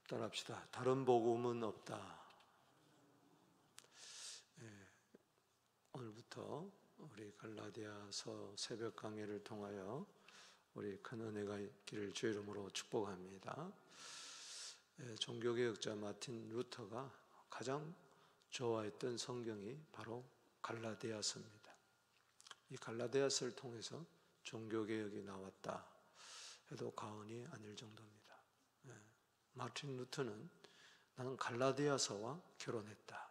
따라합시다. 다른 복음은 없다. 오늘부터 우리 갈라디아서 새벽 강해를 통하여 우리 큰 은혜가 있기를 주의 이름으로 축복합니다. 종교개혁자 마틴 루터가 가장 좋아했던 성경이 바로 갈라디아서입니다. 이 갈라디아서를 통해서 종교개혁이 나왔다 해도 과언이 아닐 정도입니다. 마틴 루터는 나는 갈라디아서와 결혼했다.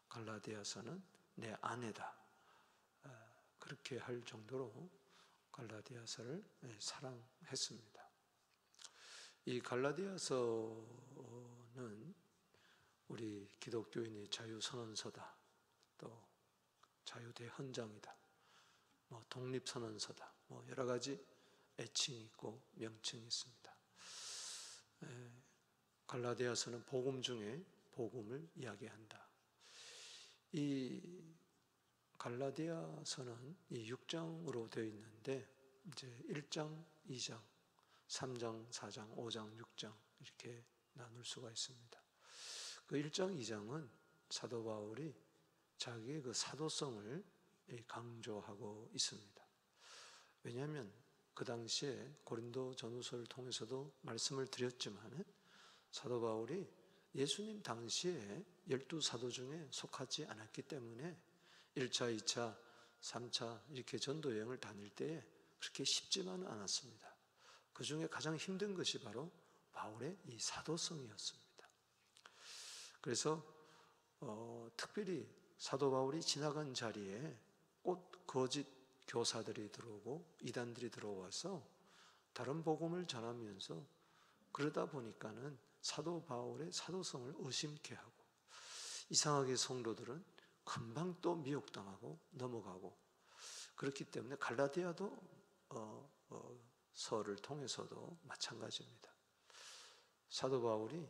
갈라디아서는 내 아내다. 그렇게 할 정도로 갈라디아서를 사랑했습니다. 이 갈라디아서는 우리 기독교인의 자유선언서다. 또 자유대헌장이다. 독립선언서다. 여러 가지 애칭이 있고 명칭이 있습니다. 갈라디아서는 복음 중에 복음을 이야기한다. 이 갈라디아서는 이 6장으로 되어 있는데 이제 1장, 2장, 3장, 4장, 5장, 6장 이렇게 나눌 수가 있습니다. 그 1장, 2장은 사도 바울이 자기의 그 사도성을 강조하고 있습니다. 왜냐하면 그 당시에 고린도 전후서를 통해서도 말씀을 드렸지만 사도 바울이 예수님 당시에 12사도 중에 속하지 않았기 때문에 1차, 2차, 3차 이렇게 전도 여행을 다닐 때에 그렇게 쉽지만은 않았습니다. 그 중에 가장 힘든 것이 바로 바울의 이 사도성이었습니다. 그래서 특별히 사도 바울이 지나간 자리에 곧 거짓 교사들이 들어오고 이단들이 들어와서 다른 복음을 전하면서 그러다 보니까는 사도 바울의 사도성을 의심케 하고 이상하게 성도들은 금방 또 미혹당하고 넘어가고 그렇기 때문에 갈라디아도 서를 통해서도 마찬가지입니다. 사도 바울이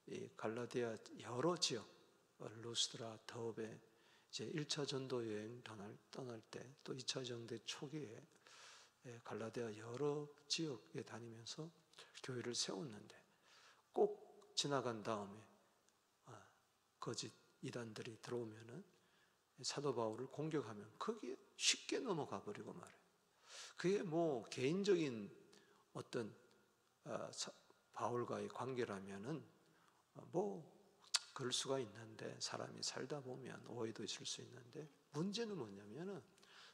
이 갈라디아 여러 지역 루스드라, 더베 이제 1차 전도 여행 떠날 때 또 2차 전도 초기에 갈라디아 여러 지역에 다니면서 교회를 세웠는데 꼭 지나간 다음에 거짓 이단들이 들어오면은 사도 바울을 공격하면 거기에 쉽게 넘어가 버리고 말해요. 그게 개인적인 어떤 바울과의 관계라면은 그럴 수가 있는데 사람이 살다 보면 오해도 있을 수 있는데 문제는 뭐냐면은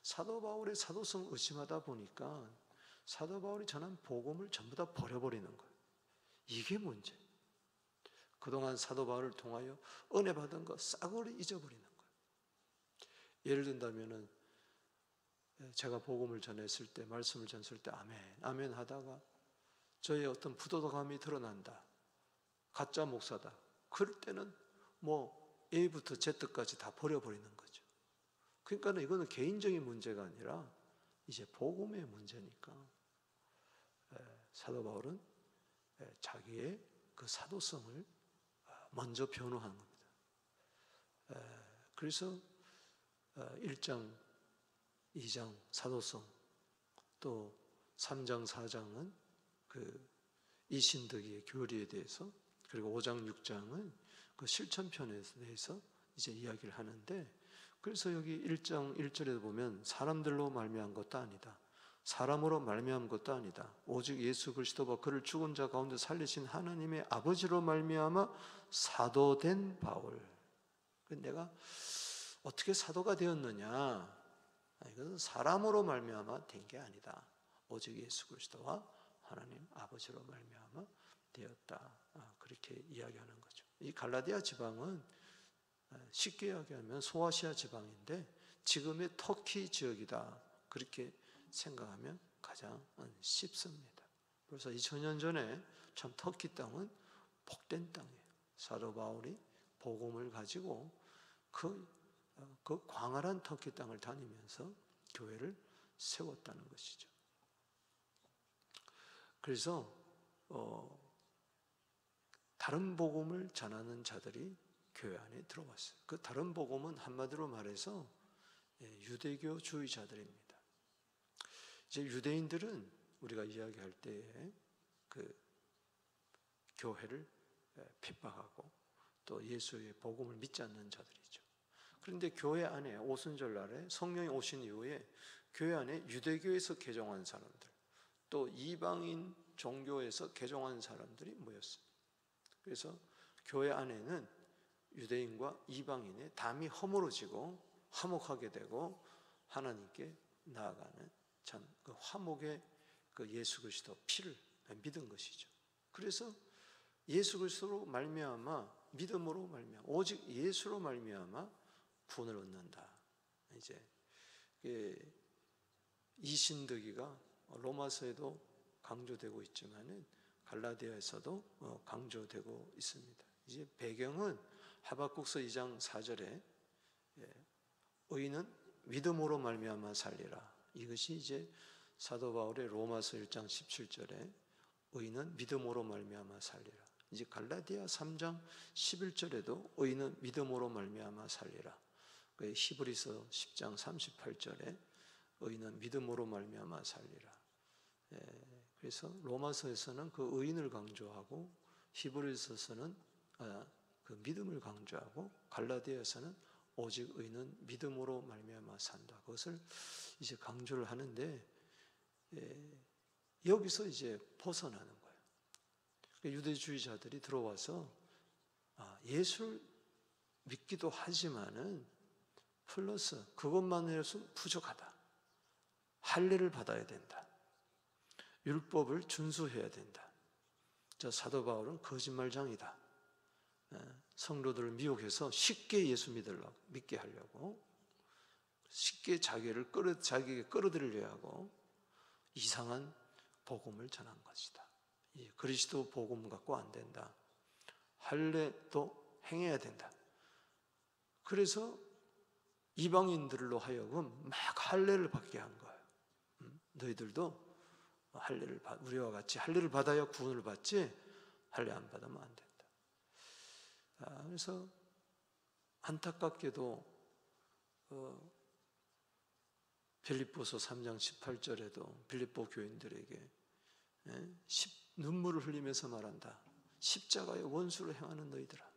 사도 바울의 사도성 의심하다 보니까 사도 바울이 전한 복음을 전부 다 버려버리는 거예요. 이게 문제. 그동안 사도 바울을 통하여 은혜 받은 거 싸그리 잊어버리는 거예요. 예를 든다면은 제가 복음을 전했을 때, 말씀을 전했을 때 아멘, 아멘 하다가 저의 어떤 부도덕함이 드러난다. 가짜 목사다. 그럴 때는 A부터 Z까지 다 버려버리는 거죠. 그러니까 이거는 개인적인 문제가 아니라 이제 복음의 문제니까 사도 바울은 자기의 그 사도성을 먼저 변호하는 겁니다. 그래서 1장, 2장 사도성 또 3장, 4장은 그 이신득이의 교리에 대해서 그리고 5장, 6장은 그 실천편에 대해서 이제 이야기를 하는데 그래서 여기 1장 1절에 보면 사람들로 말미암은 것도 아니다. 사람으로 말미암은 것도 아니다. 오직 예수 그리스도가 그를 죽은 자 가운데 살리신 하나님의 아버지로 말미암아 사도된 바울. 내가 어떻게 사도가 되었느냐? 이것은 사람으로 말미암아 된 게 아니다. 오직 예수 그리스도와 하나님 아버지로 말미암아 되었다. 그렇게 이야기하는 거죠. 이 갈라디아 지방은 쉽게 이야기하면 소아시아 지방인데 지금의 터키 지역이다. 그렇게 생각하면 가장 쉽습니다. 그래서 2000년 전에 참 터키 땅은 복된 땅이에요. 사도 바울이 복음을 가지고 그 광활한 터키 땅을 다니면서 교회를 세웠다는 것이죠. 그래서 다른 복음을 전하는 자들이 교회 안에 들어왔어요. 그 다른 복음은 한마디로 말해서 유대교주의자들입니다. 이제 유대인들은 우리가 이야기할 때에 그 교회를 핍박하고 또 예수의 복음을 믿지 않는 자들이죠. 그런데 교회 안에 오순절날에 성령이 오신 이후에 교회 안에 유대교에서 개종한 사람들, 또 이방인 종교에서 개종한 사람들이 모였어요. 그래서 교회 안에는 유대인과 이방인의 담이 허물어지고 화목하게 되고 하나님께 나아가는 참 그 화목의 그 예수 그리스도 피를 믿은 것이죠. 그래서 예수 그리스도로 말미암아, 믿음으로 말미암아, 오직 예수로 말미암아 구원을 얻는다. 이제 이신득이가 로마서에도 강조되고 있지만은 갈라디아에서도 강조되고 있습니다. 이제 배경은 하박국서 2장 4절에 의인은 믿음으로 말미암아 살리라. 이것이 이제 사도 바울의 로마서 1장 17절에 의인은 믿음으로 말미암아 살리라. 이제 갈라디아 3장 11절에도 의인은 믿음으로 말미암아 살리라. 히브리서 10장 38절에 의인은 믿음으로 말미암아 살리라. 그래서 로마서에서는 그 의인을 강조하고 히브리서에서는 그 믿음을 강조하고 갈라디아에서는 오직 의인은 믿음으로 말미암아 산다. 그것을 이제 강조를 하는데 여기서 이제 벗어나는 거예요. 유대주의자들이 들어와서 예수를 믿기도 하지만은 플러스 그것만으로는 부족하다. 할례를 받아야 된다. 율법을 준수해야 된다. 저 사도 바울은 거짓말장이다. 성도들을 미혹해서 쉽게 예수 믿게 하려고, 쉽게 자기에게 끌어들이려 하고 이상한 복음을 전한 것이다. 그리스도 복음 갖고 안 된다. 할례도 행해야 된다. 그래서 이방인들로 하여금 막 할례를 받게 한 거예요. 너희들도 할례를 우리와 같이 할례를 받아야 구원을 받지 할례 안 받으면 안 된다. 그래서 안타깝게도 빌립보서 3장 18절에도 빌립보 교인들에게 눈물을 흘리면서 말한다. 십자가의 원수를 행하는 너희들아.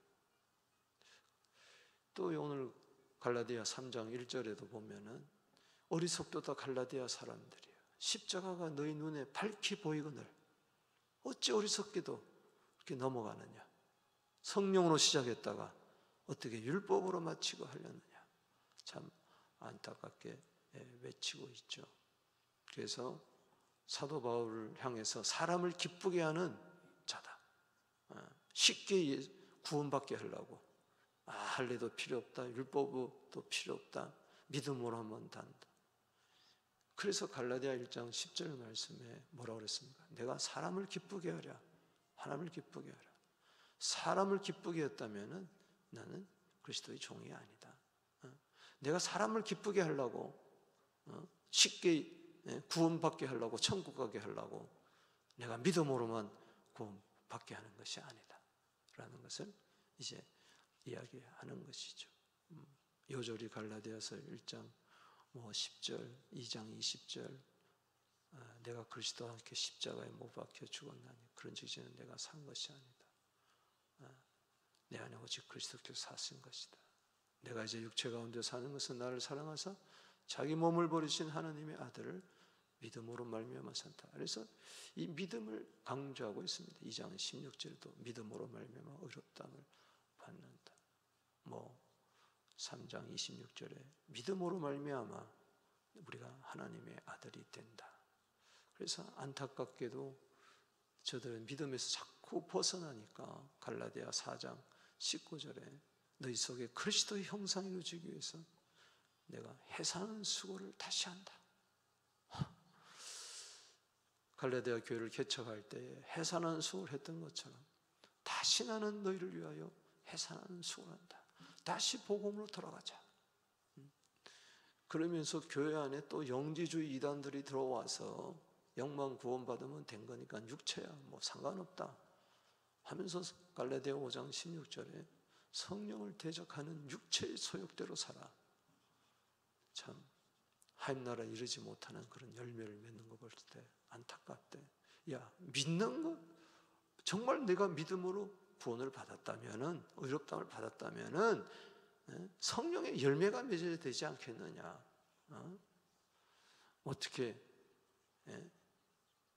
또 오늘 갈라디아 3장 1절에도 보면은 어리석도다 갈라디아 사람들이야. 십자가가 너희 눈에 밝히 보이거늘 어찌 어리석게도 이렇게 넘어가느냐. 성령으로 시작했다가 어떻게 율법으로 마치고 하려느냐. 참 안타깝게 외치고 있죠. 그래서 사도 바울을 향해서 사람을 기쁘게 하는 자다. 쉽게 구원받게 하려고 할례도 필요 없다. 율법도 필요 없다. 믿음으로 하면 된다. 그래서 갈라디아 1장 10절 말씀에 뭐라고 그랬습니까? 내가 사람을 기쁘게 하랴. 하나님을 기쁘게 하라. 사람을 기쁘게 했다면 나는 그리스도의 종이 아니다. 내가 사람을 기쁘게 하려고 쉽게 구원받게 하려고 천국 가게 하려고 내가 믿음으로만 구원받게 하는 것이 아니다 라는 것을 이제 이야기하는 것이죠. 요절이 갈라디아서 1장 10절, 2장 20절 내가 그리스도와 함께 십자가에 못 박혀 죽었나니 그런즉 이제는 내가 산 것이 아니다. 내 안에 오직 그리스도께서 사신 것이다. 내가 이제 육체 가운데 사는 것은 나를 사랑하사 자기 몸을 버리신 하나님의 아들을 믿음으로 말미암아 산다. 그래서 이 믿음을 강조하고 있습니다. 2장 16절에도 믿음으로 말미암아 의롭다함을 받는다. 3장 26절에 믿음으로 말미암아 우리가 하나님의 아들이 된다. 그래서 안타깝게도 저들은 믿음에서 자꾸 벗어나니까 갈라디아 4장 19절에 너희 속에 그리스도의 형상이 이루어지기 위해서 내가 해산하는 수고를 다시 한다. 갈라디아 교회를 개척할 때에 해산하는 수고를 했던 것처럼 다시 나는 너희를 위하여 해산하는 수고를 한다. 다시 복음으로 돌아가자. 그러면서 교회 안에 또 영지주의 이단들이 들어와서 영만 구원받으면 된 거니까 육체야 상관없다 하면서 갈라디아 5장 16절에 성령을 대적하는 육체의 소욕대로 살아. 참 하나님 나라에 이르지 못하는 그런 열매를 맺는 거 볼 때 안타깝대. 야, 믿는 것 정말 내가 믿음으로 구원을 받았다면은, 의롭다함을 받았다면은 성령의 열매가 맺어야 되지 않겠느냐? 어떻게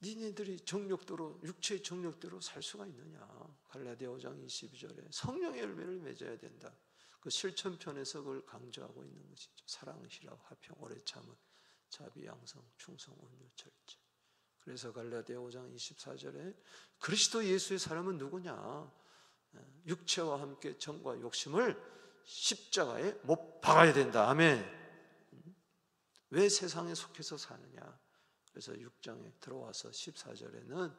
니네들이 정욕대로, 육체의 정욕대로 살 수가 있느냐? 갈라디아 5장 22절에 성령의 열매를 맺어야 된다. 그 실천편에서 그걸 강조하고 있는 것이죠. 사랑, 희락, 화평, 오래 참음, 자비, 양성, 충성, 온유, 절제. 그래서 갈라디아 5장 24절에 그리스도 예수의 사람은 누구냐? 육체와 함께 정과 욕심을 십자가에 못 박아야 된다. 아멘. 왜 세상에 속해서 사느냐? 그래서 6장에 들어와서 14절에는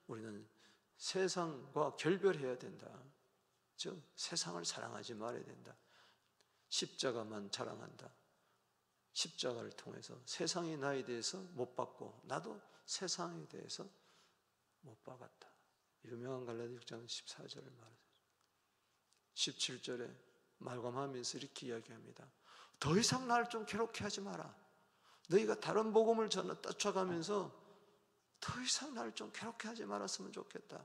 우리는 세상과 결별해야 된다. 즉 세상을 사랑하지 말아야 된다. 십자가만 자랑한다. 십자가를 통해서 세상이 나에 대해서 못 박고 나도 세상에 대해서 못 박았다. 유명한 갈라디아 6장 14절을 말하죠. 17절에 말감하면서 이렇게 이야기합니다. 더 이상 나를 좀 괴롭게 하지 마라. 너희가 다른 복음을 쫓아가면서 더 이상 나를 좀 괴롭게 하지 말았으면 좋겠다.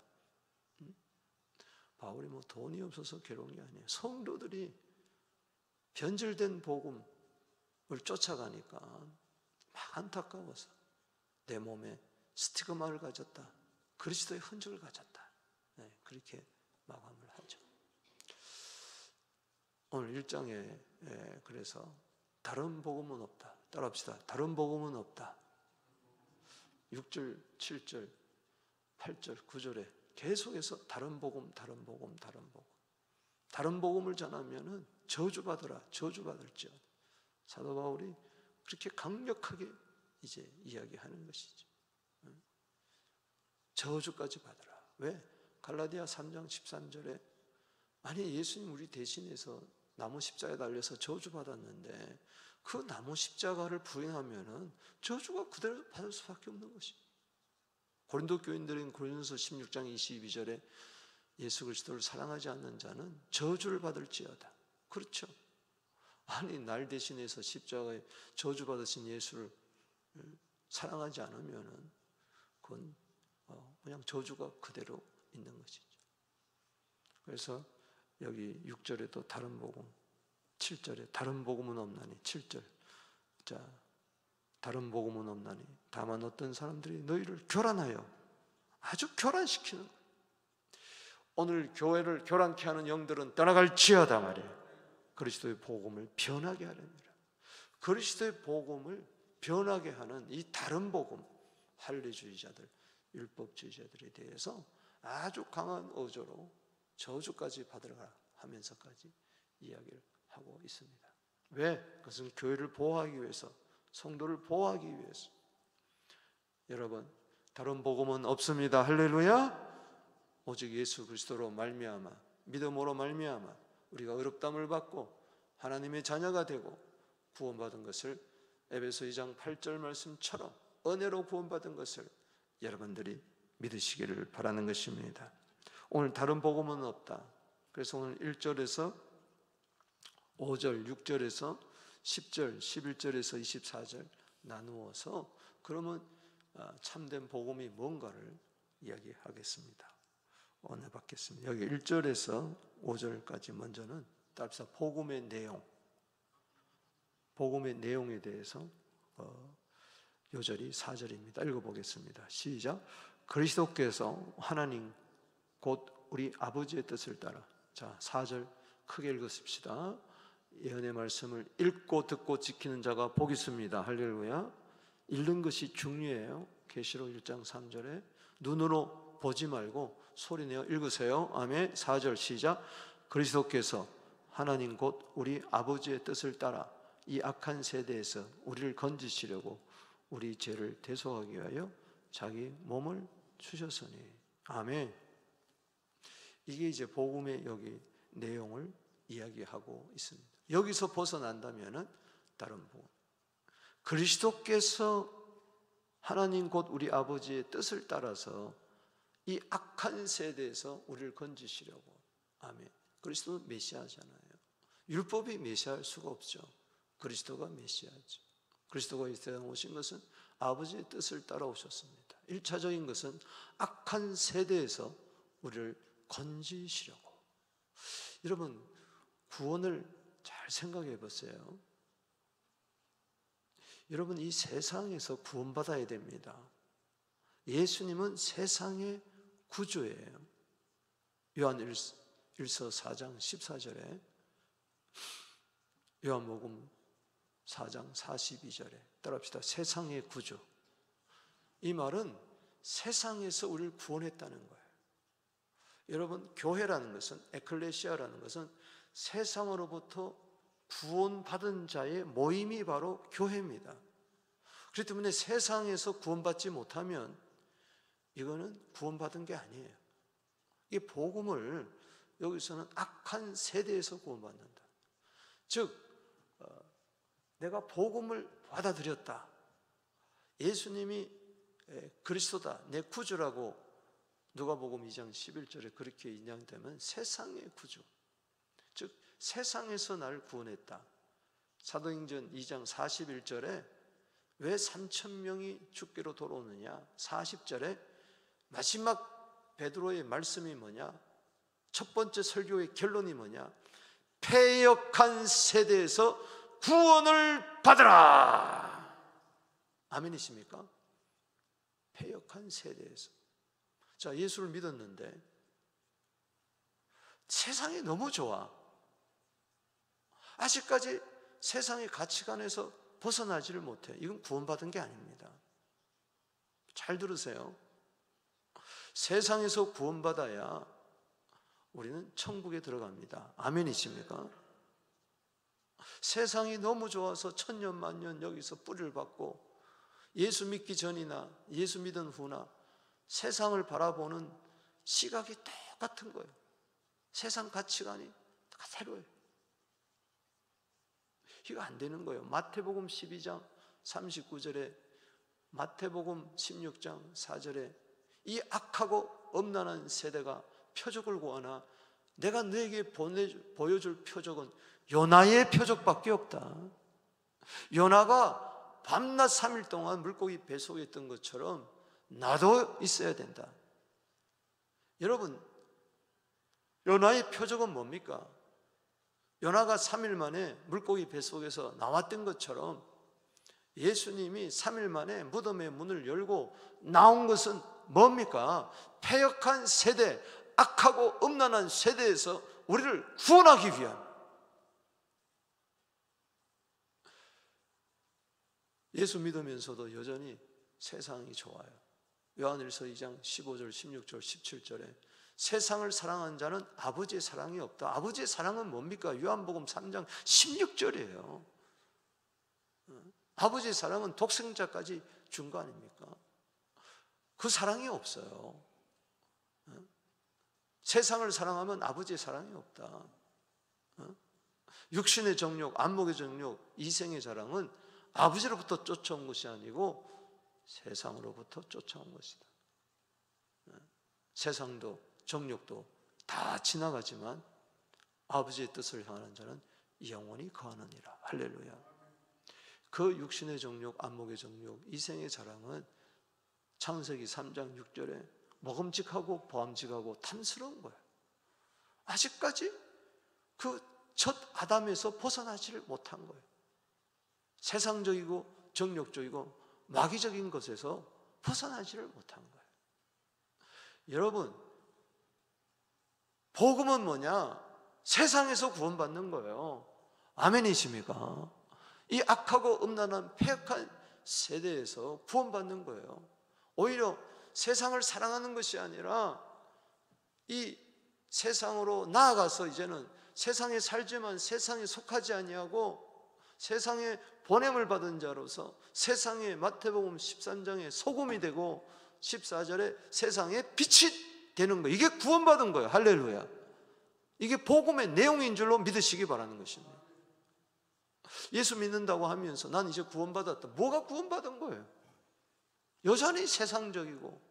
바울이 뭐 돈이 없어서 괴로운 게 아니에요. 성도들이 변질된 복음을 쫓아가니까 막 안타까워서 내 몸에 스티그마를 가졌다. 그리스도의 흔적을 가졌다. 네, 그렇게 마감을 하죠. 오늘 1장에 그래서 다른 복음은 없다. 따라합시다. 다른 복음은 없다. 6절, 7절, 8절, 9절에 계속해서 다른 복음, 다른 복음, 다른 복음. 다른 복음을 전하면은 저주받으라, 저주받을지어다. 사도 바울이 그렇게 강력하게 이제 이야기하는 것이죠. 저주까지 받으라. 왜? 갈라디아 3장 13절에 만약 예수님 우리 대신해서 나무 십자가에 달려서 저주받았는데 그 나무 십자가를 부인하면은 저주가 그대로 받을 수밖에 없는 것이죠. 고린도 교인들인 고린도서 16장 22절에 예수 그리스도를 사랑하지 않는 자는 저주를 받을지어다. 그렇죠. 아니 날 대신해서 십자가에 저주받으신 예수를 사랑하지 않으면은 그건 그냥 저주가 그대로 있는 것이죠. 그래서 여기 6절에도 다른 복음, 7절에 다른 복음은 없나니 7절. 자, 다른 복음은 없나니 다만 어떤 사람들이 너희를 교란하여 아주 교란시키는 거예요. 오늘 교회를 교란케 하는 영들은 떠나갈지어다 말이에요. 그리스도의 복음을 변하게 하렵니다. 그리스도의 복음을 변하게 하는 이 다른 복음, 할례주의자들, 율법주의자들에 대해서 아주 강한 어조로 저주까지 받으라 하면서까지 이야기를 하고 있습니다. 왜? 그것은 교회를 보호하기 위해서, 성도를 보호하기 위해서. 여러분, 다른 복음은 없습니다. 할렐루야. 오직 예수 그리스도로 말미암아, 믿음으로 말미암아 우리가 의롭다함을 받고 하나님의 자녀가 되고 구원받은 것을 에베소 2장 8절 말씀처럼 은혜로 구원받은 것을 여러분들이 믿으시기를 바라는 것입니다. 오늘 다른 복음은 없다. 그래서 오늘 1절에서 5절, 6절에서 10절, 11절에서 24절 나누어서 그러면 참된 복음이 뭔가를 이야기하겠습니다. 오늘 받겠습니다. 여기 1절에서 5절까지 먼저는 따라서 복음의 내용, 복음의 내용에 대해서 요절이 4절입니다. 읽어보겠습니다. 시작. 그리스도께서 하나님 곧 우리 아버지의 뜻을 따라. 자, 4절 크게 읽으십시다. 예언의 말씀을 읽고 듣고 지키는 자가 복이 있습니다. 할렐루야. 읽는 것이 중요해요. 계시록 1장 3절에 눈으로 보지 말고 소리내어 읽으세요. 아멘. 4절 시작. 그리스도께서 하나님 곧 우리 아버지의 뜻을 따라 이 악한 세대에서 우리를 건지시려고 우리 죄를 대속하기 위하여 자기 몸을 주셨으니. 아멘. 이게 이제 복음의 여기 내용을 이야기하고 있습니다. 여기서 벗어난다면은 다른 복음. 그리스도께서 하나님 곧 우리 아버지의 뜻을 따라서 이 악한 세대에서 우리를 건지시려고. 아멘. 그리스도는 메시아잖아요. 율법이 메시아일 수가 없죠. 그리스도가 메시아죠. 그리스도가 이 세상에 오신 것은 아버지의 뜻을 따라 오셨습니다. 1차적인 것은 악한 세대에서 우리를 건지시려고. 여러분, 구원을 잘 생각해 보세요. 여러분, 이 세상에서 구원받아야 됩니다. 예수님은 세상의 구주예요. 요한 1서 4장 14절에, 요한복음 4장 42절에 따라합시다. 세상의 구주. 이 말은 세상에서 우리를 구원했다는 거예요. 여러분, 교회라는 것은, 에클레시아라는 것은 세상으로부터 구원받은 자의 모임이 바로 교회입니다. 그렇기 때문에 세상에서 구원받지 못하면 이거는 구원받은 게 아니에요. 이 복음을 여기서는 악한 세대에서 구원받는다. 즉, 내가 복음을 받아들였다. 예수님이 그리스도다, 내 구주라고 누가복음 2장 11절에 그렇게 인양되면 세상의 구주, 즉 세상에서 날 구원했다. 사도행전 2장 41절에 왜 3,000명이 죽기로 돌아오느냐, 40절에 마지막 베드로의 말씀이 뭐냐, 첫 번째 설교의 결론이 뭐냐, 패역한 세대에서 구원을 받으라. 아멘이십니까? 패역한 세대에서. 자, 예수를 믿었는데 세상이 너무 좋아. 아직까지 세상의 가치관에서 벗어나지를 못해. 이건 구원받은 게 아닙니다. 잘 들으세요. 세상에서 구원받아야 우리는 천국에 들어갑니다. 아멘이십니까? 세상이 너무 좋아서 천년 만년 여기서 뿌리를 받고 예수 믿기 전이나 예수 믿은 후나 세상을 바라보는 시각이 똑같은 거예요. 세상 가치관이 새로워요. 이거 안 되는 거예요. 마태복음 12장 39절에, 마태복음 16장 4절에 이 악하고 엄난한 세대가 표적을 구하나 내가 너에게 보여줄 표적은 요나의 표적밖에 없다. 요나가 밤낮 3일 동안 물고기 뱃속에 있던 것처럼 나도 있어야 된다. 여러분, 요나의 표적은 뭡니까? 요나가 3일 만에 물고기 뱃속에서 나왔던 것처럼 예수님이 3일 만에 무덤의 문을 열고 나온 것은 뭡니까? 패역한 세대, 악하고 음란한 세대에서 우리를 구원하기 위한, 예수 믿으면서도 여전히 세상이 좋아요. 요한일서 2장 15절, 16절, 17절에 세상을 사랑하는 자는 아버지의 사랑이 없다. 아버지의 사랑은 뭡니까? 요한복음 3장 16절이에요. 아버지의 사랑은 독생자까지 준 거 아닙니까? 그 사랑이 없어요. 세상을 사랑하면 아버지의 사랑이 없다. 육신의 정욕, 안목의 정욕, 이생의 자랑은 아버지로부터 쫓아온 것이 아니고 세상으로부터 쫓아온 것이다. 세상도 정욕도 다 지나가지만 아버지의 뜻을 향하는 자는 영원히 거하느니라. 할렐루야. 그 육신의 정욕, 안목의 정욕, 이생의 자랑은 창세기 3장 6절에 먹음직하고 보암직하고 탐스러운 거예요. 아직까지 그 첫 아담에서 벗어나지를 못한 거예요. 세상적이고 정욕적이고 마귀적인 것에서 벗어나지를 못한 거예요. 여러분, 복음은 뭐냐? 세상에서 구원받는 거예요. 아멘이십니까? 이 악하고 음란한 패역한 세대에서 구원받는 거예요. 오히려 세상을 사랑하는 것이 아니라 이 세상으로 나아가서 이제는 세상에 살지만 세상에 속하지 아니하고 세상에 보냄을 받은 자로서 세상의 마태복음 13장의 소금이 되고 14절에 세상의 빛이 되는 거예요. 이게 구원받은 거예요. 할렐루야. 이게 복음의 내용인 줄로 믿으시기 바라는 것입니다. 예수 믿는다고 하면서 난 이제 구원받았다. 뭐가 구원받은 거예요? 여전히 세상적이고,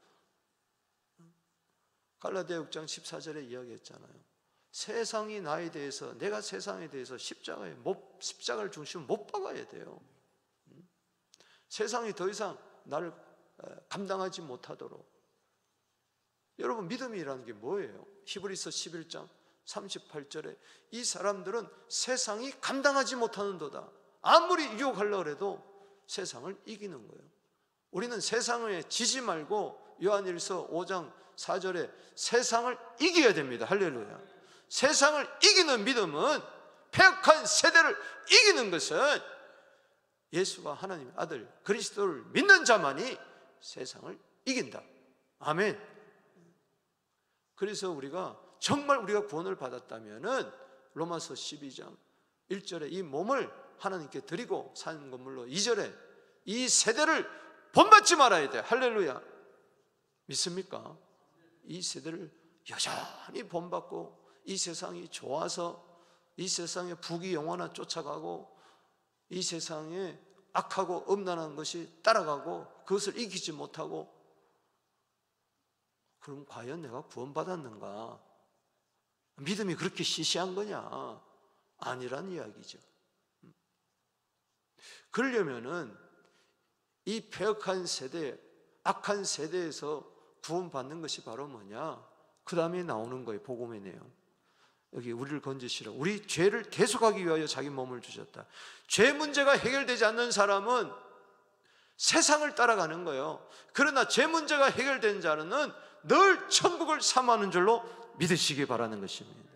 갈라디아 6장 14절에 이야기했잖아요. 세상이 나에 대해서, 내가 세상에 대해서 십자가를 중심으로 못 박아야 돼요. 세상이 더 이상 나를 감당하지 못하도록 여러분, 믿음이라는 게 뭐예요? 히브리서 11장 38절에 이 사람들은 세상이 감당하지 못하는도다. 아무리 유혹하려고 해도 세상을 이기는 거예요. 우리는 세상에 지지 말고 요한일서 5장 4절에 세상을 이겨야 됩니다. 할렐루야. 세상을 이기는 믿음은, 패역한 세대를 이기는 것은 예수가 하나님의 아들 그리스도를 믿는 자만이 세상을 이긴다. 아멘. 그래서 우리가 정말 우리가 구원을 받았다면은 로마서 12장 1절에 이 몸을 하나님께 드리고 사는 건물로 2절에 이 세대를 본받지 말아야 돼. 할렐루야. 믿습니까? 이 세대를 여전히 본받고 이 세상이 좋아서 이 세상의 부귀 영화나 쫓아가고 이 세상에 악하고 음란한 것이 따라가고 그것을 이기지 못하고, 그럼 과연 내가 구원받았는가? 믿음이 그렇게 시시한 거냐? 아니란 이야기죠. 그러려면은 이 패역한 세대, 악한 세대에서 구원받는 것이 바로 뭐냐? 그 다음에 나오는 거예요. 복음의 내용. 여기 우리를 건지시라. 우리 죄를 대속하기 위하여 자기 몸을 주셨다. 죄 문제가 해결되지 않는 사람은 세상을 따라가는 거예요. 그러나 죄 문제가 해결된 자는 늘 천국을 사모하는 줄로 믿으시기 바라는 것입니다.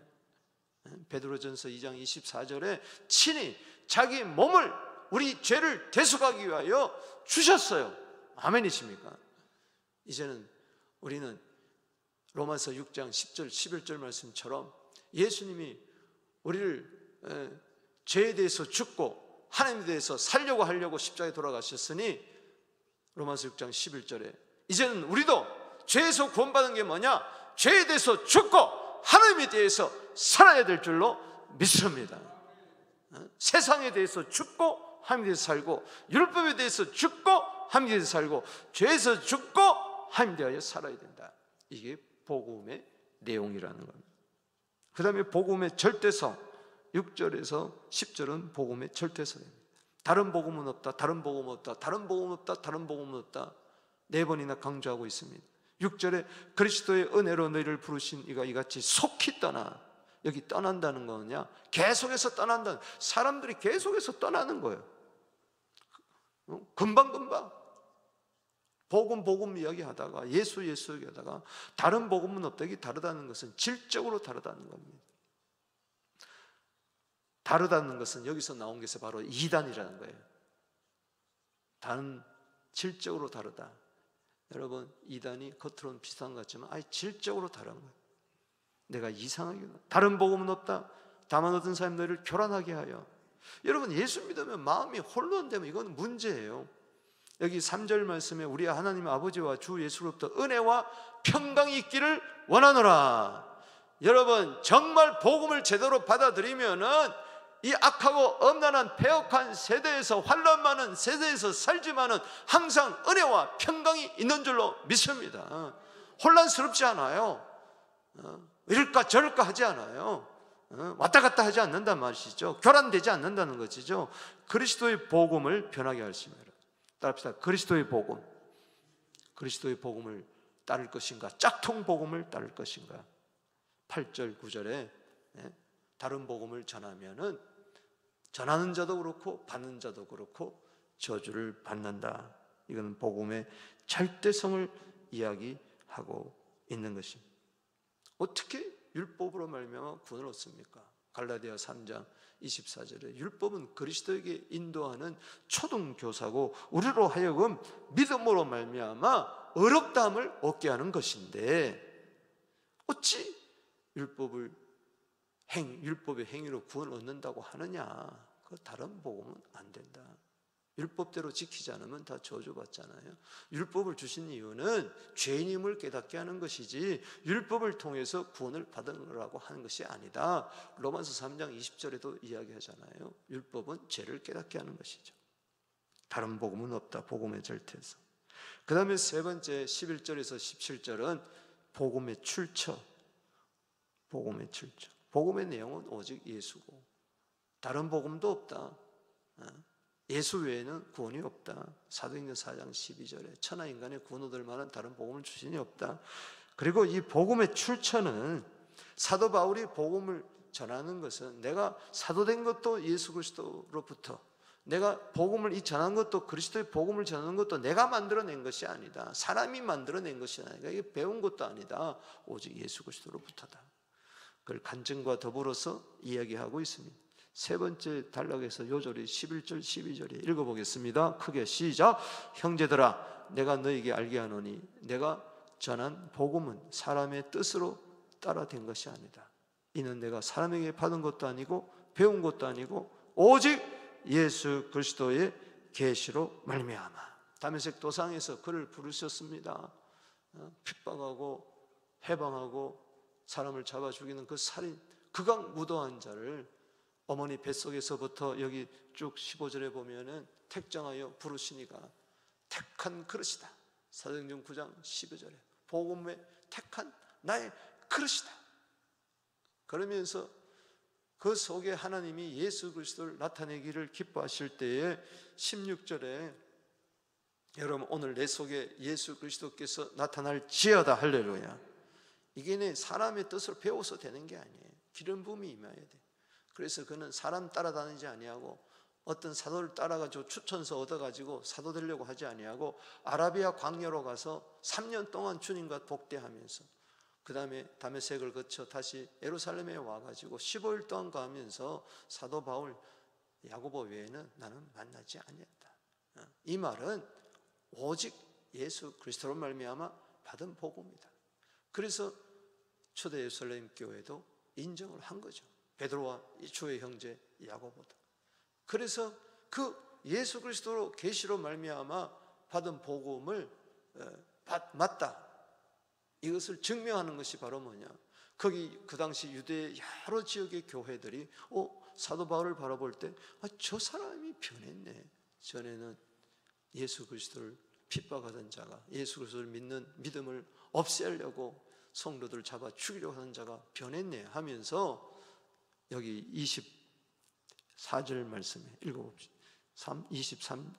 베드로전서 2장 24절에 친히 자기 몸을 우리 죄를 대속하기 위하여 주셨어요. 아멘이십니까? 이제는 우리는 로마서 6장 10절 11절 말씀처럼 예수님이 우리를 죄에 대해서 죽고 하나님에 대해서 살려고 하려고 십자가에 돌아가셨으니 로마서 6장 11절에 이제는 우리도 죄에서 구원받은 게 뭐냐? 죄에 대해서 죽고 하나님에 대해서 살아야 될 줄로 믿습니다. 세상에 대해서 죽고 하나님에 대해서 살고, 율법에 대해서 죽고 하나님에 대해서 살고, 죄에서 죽고 하나님에 대하여 살아야 된다. 이게 복음의 내용이라는 겁니다. 그 다음에 복음의 절대성, 6절에서 10절은 복음의 절대성입니다. 다른 복음은 없다, 다른 복음은 없다, 다른 복음은 없다, 다른 복음은 없다, 4번이나 강조하고 있습니다. 6절에 그리스도의 은혜로 너희를 부르신 이가 이같이 속히 떠나. 여기 떠난다는 거냐? 계속해서 떠난다는, 사람들이 계속해서 떠나는 거예요. 금방금방 복음 이야기하다가 예수 얘기하다가 다른 복음은 없다. 이게 다르다는 것은 질적으로 다르다는 겁니다. 다르다는 것은 여기서 나온 것이 바로 이단이라는 거예요. 다른 질적으로 다르다. 여러분, 이단이 겉으로는 비슷한 것 같지만 아예 질적으로 다른 거예요. 내가 이상하게, 다른 복음은 없다. 다만 어떤 사람이 너희를 교란하게 하여. 여러분, 예수 믿으면 마음이 혼돈되면 이건 문제예요. 여기 3절 말씀에 우리 하나님 아버지와 주 예수로부터 은혜와 평강이 있기를 원하노라. 여러분, 정말 복음을 제대로 받아들이면은 이 악하고 엄난한 패역한 세대에서, 환난 많은 세대에서 살지만은 항상 은혜와 평강이 있는 줄로 믿습니다. 혼란스럽지 않아요. 이럴까 저럴까 하지 않아요. 왔다 갔다 하지 않는단 말이죠. 교란되지 않는다는 것이죠. 그리스도의 복음을 변하게 하십니다. 따릅시다. 그리스도의 복음. 그리스도의 복음을 따를 것인가, 짝퉁 복음을 따를 것인가. 8절 9절에 다른 복음을 전하면은 전하는 자도 그렇고 받는 자도 그렇고 저주를 받는다. 이거는 복음의 절대성을 이야기하고 있는 것입니다. 어떻게 율법으로 말미암아 구원을 얻습니까? 갈라디아 3장 24절에 율법은 그리스도에게 인도하는 초등교사고 우리로 하여금 믿음으로 말미암아 의롭다함을 얻게 하는 것인데, 어찌 율법의 행위로 구원을 얻는다고 하느냐? 그 다른 복음은 안 된다. 율법대로 지키지 않으면 다 저주받잖아요. 율법을 주신 이유는 죄인임을 깨닫게 하는 것이지 율법을 통해서 구원을 받으라고 하는 것이 아니다. 로마서 3장 20절에도 이야기하잖아요. 율법은 죄를 깨닫게 하는 것이죠. 다른 복음은 없다. 복음의 절대에서. 그 다음에 세 번째 11절에서 17절은 복음의 출처. 복음의 출처. 복음의 내용은 오직 예수고 다른 복음도 없다. 예수 외에는 구원이 없다. 사도행전 4장 12절에 천하 인간의 구원 얻을 만한 다른 복음을 주시니 없다. 그리고 이 복음의 출처는 사도 바울이 복음을 전하는 것은 내가 사도된 것도 예수 그리스도로부터, 내가 복음을 전한 것도, 그리스도의 복음을 전하는 것도 내가 만들어낸 것이 아니다. 사람이 만들어낸 것이 아니다. 이게 배운 것도 아니다. 오직 예수 그리스도로부터다. 그걸 간증과 더불어서 이야기하고 있습니다. 세 번째 단락에서 요절이 11절 12절에 읽어보겠습니다. 크게 시작. 형제들아, 내가 너에게 알게 하노니 내가 전한 복음은 사람의 뜻으로 따라 된 것이 아니다. 이는 내가 사람에게 받은 것도 아니고 배운 것도 아니고 오직 예수 그리스도의 계시로 말미암아. 다메섹 도상에서 그를 부르셨습니다. 핍박하고 해방하고 사람을 잡아 죽이는 그 살인, 극악무도한 자를 어머니 뱃속에서부터 여기 쭉 15절에 보면은 택정하여 부르시니가 택한 그릇이다. 사도행전 9장 12절에 복음에 택한 나의 그릇이다. 그러면서 그 속에 하나님이 예수 그리스도를 나타내기를 기뻐하실 때에 16절에 여러분 오늘 내 속에 예수 그리스도께서 나타날지어다. 할렐루야. 이게 사람의 뜻을 배워서 되는 게 아니에요. 기름 부음이 임해야 돼. 그래서 그는 사람 따라다니지 아니하고 어떤 사도를 따라가지고 추천서 얻어가지고 사도 되려고 하지 아니하고 아라비아 광야로 가서 3년 동안 주님과 독대하면서 그 다음에 다메섹을 거쳐 다시 예루살렘에 와가지고 15일 동안 가면서 사도 바울, 야고보 외에는 나는 만나지 아니했다. 이 말은 오직 예수 그리스도로 말미암아 받은 복음이다. 그래서 초대 예루살렘 교회도 인정을 한 거죠. 베드로와 주의 형제 야고보도. 그래서 그 예수 그리스도로 계시로 말미암아 받은 복음을 맞다. 이것을 증명하는 것이 바로 뭐냐? 거기 그 당시 유대 여러 지역의 교회들이 사도 바울을 바라볼 때 저 사람이 변했네. 전에는 예수 그리스도를 핍박하던 자가 예수 그리스도를 믿는 믿음을 없애려고 성도들 잡아 죽이려고 하는 자가 변했네 하면서 여기 24절 말씀에 읽어봅시다. 23절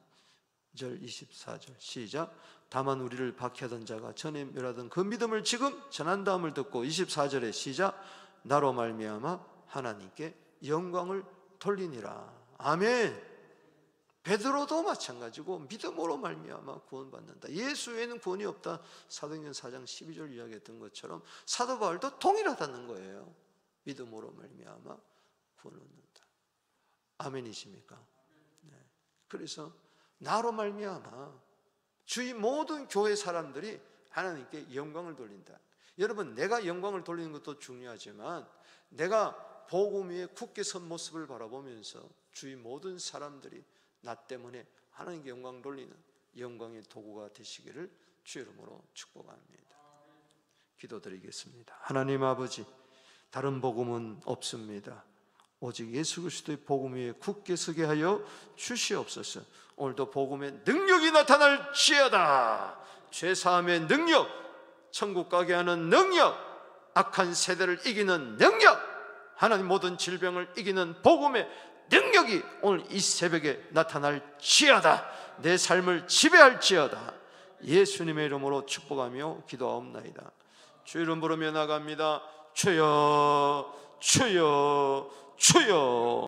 24절 시작. 다만 우리를 박해하던 자가 전에 멸하던 그 믿음을 지금 전한다음을 듣고 24절에 시작. 나로 말미암아 하나님께 영광을 돌리니라. 아멘. 베드로도 마찬가지고 믿음으로 말미암아 구원받는다. 예수 외에는 구원이 없다. 사도행전 4장 12절 이야기했던 것처럼 사도 바울도 동일하다는 거예요. 믿음으로 말미암아 구원을 얻는다. 아멘이십니까? 네. 그래서 나로 말미암아 주위 모든 교회 사람들이 하나님께 영광을 돌린다. 여러분, 내가 영광을 돌리는 것도 중요하지만 내가 복음 위에 굳게 선 모습을 바라보면서 주위 모든 사람들이 나 때문에 하나님께 영광 돌리는 영광의 도구가 되시기를 주 이름으로 축복합니다. 기도드리겠습니다. 하나님 아버지, 다른 복음은 없습니다. 오직 예수 그리스도의 복음 위에 굳게 서게 하여 주시옵소서. 오늘도 복음의 능력이 나타날지어다. 죄사함의 능력, 천국 가게 하는 능력, 악한 세대를 이기는 능력, 하나님 모든 질병을 이기는 복음의 능력이 오늘 이 새벽에 나타날지어다. 내 삶을 지배할지어다. 예수님의 이름으로 축복하며 기도하옵나이다. 주 이름 부르며 나갑니다. 주여, 주여, 주여.